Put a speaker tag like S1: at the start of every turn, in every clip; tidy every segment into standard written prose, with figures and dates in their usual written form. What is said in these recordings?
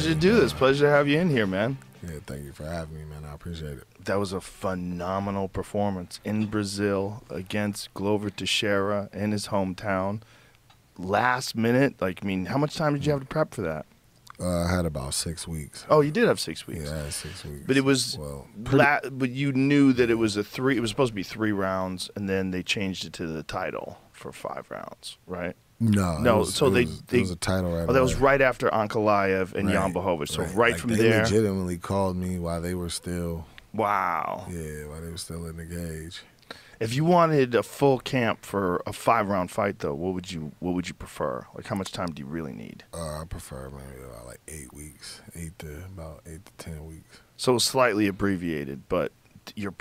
S1: pleasure to do this. Pleasure to have you in here, man.
S2: Yeah, thank you for having me, man. I appreciate it.
S1: That was a phenomenal performance in Brazil against Glover Teixeira in his hometown. Last minute, like, I mean, how much time did you have to prep for that?
S2: I had about 6 weeks.
S1: Oh, you did have 6 weeks.
S2: Yeah, I had 6 weeks.
S1: But it was, but you knew that it was it was supposed to be 3 rounds, and then they changed it to the title for 5 rounds, right?
S2: No.
S1: It
S2: was a title right away.
S1: That was right after Ankalaev and Jan Blachowicz. So right from
S2: they
S1: there.
S2: They legitimately called me while they were still.
S1: Wow.
S2: Yeah, while they were still in the cage.
S1: If you wanted a full camp for a 5-round fight, though, what would you prefer? Like, how much time do you really need?
S2: I prefer maybe about like 8 weeks, about 8 to 10 weeks.
S1: So slightly abbreviated, but your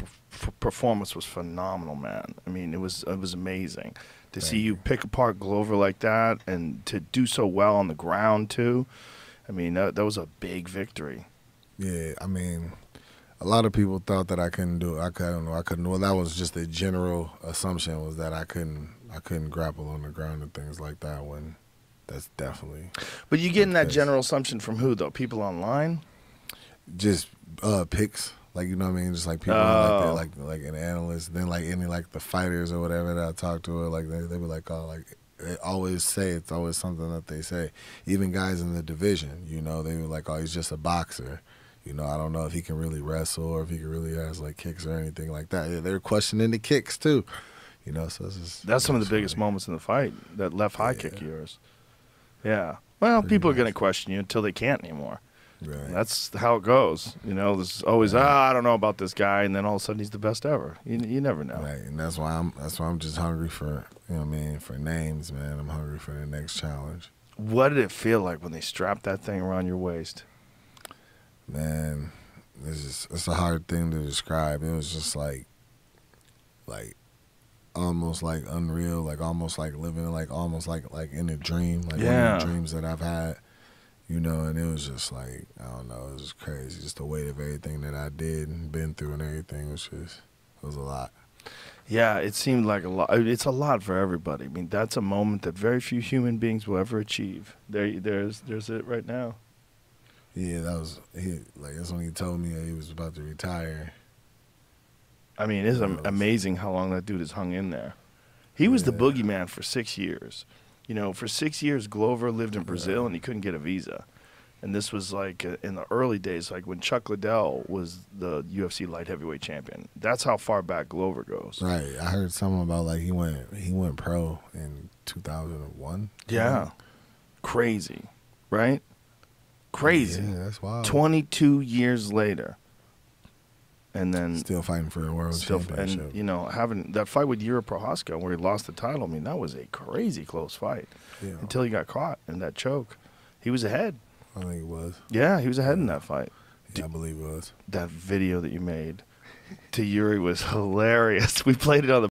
S1: performance was phenomenal, man. I mean, it was amazing to see you pick apart Glover like that, and to do so well on the ground too. I mean, that was a big victory.
S2: Yeah, I mean, a lot of people thought that I couldn't do it. I couldn't. Well, that was just a general assumption, was that I couldn't grapple on the ground and things like that. When that's definitely.
S1: But you getting that general assumption from who though? People online?
S2: Just picks, like, you know what I mean. Just like people like an analyst, then like any like the fighters or whatever that I talk to, or like they be like, oh, like they always say, it's always something that they say. Even guys in the division, you know, they were like, oh, he's just a boxer. You know, I don't know if he can really wrestle or if he can really has like kicks or anything like that. Yeah, they're questioning the kicks too. You know, so it's just,
S1: that's some of the biggest moments in the fight. That left high kick of yours. Yeah. Well, people are going to question you until they can't anymore.
S2: Right.
S1: That's how it goes. You know, there's always I don't know about this guy, and then all of a sudden he's the best ever. You never know.
S2: Right, and that's why I'm just hungry for, you know what I mean, for names, man. I'm hungry for the next challenge.
S1: What did it feel like when they strapped that thing around your waist?
S2: Man, it's a hard thing to describe. It was just like almost like unreal, like almost like living like almost like in a dream, like one of the dreams that I've had, you know. And it was just like, I don't know, it was just crazy. Just the weight of everything that I did and been through and everything was a lot. Yeah,
S1: it seemed like a lot. It's a lot for everybody. I mean, that's a moment that very few human beings will ever achieve. There's it right now.
S2: Yeah, that's when he told me that he was about to retire.
S1: I mean, it's amazing how long that dude has hung in there. He was the boogeyman for 6 years. You know, for 6 years, Glover lived in Brazil and he couldn't get a visa. And this was like in the early days, like when Chuck Liddell was the UFC light heavyweight champion. That's how far back Glover goes.
S2: Right. I heard something about like he went pro in 2001.
S1: Yeah. Crazy, right? Crazy.
S2: Yeah, that's wild.
S1: 22 years later. And then
S2: still fighting for the world championship.
S1: And, you know, having that fight with Yuri Prochazka where he lost the title, I mean, that was a crazy close fight. Yeah. Until he got caught in that choke. He was ahead.
S2: I think he was.
S1: Yeah, he was ahead in that fight.
S2: Yeah, I believe it was.
S1: That video that you made to Yuri was hilarious. We played it on the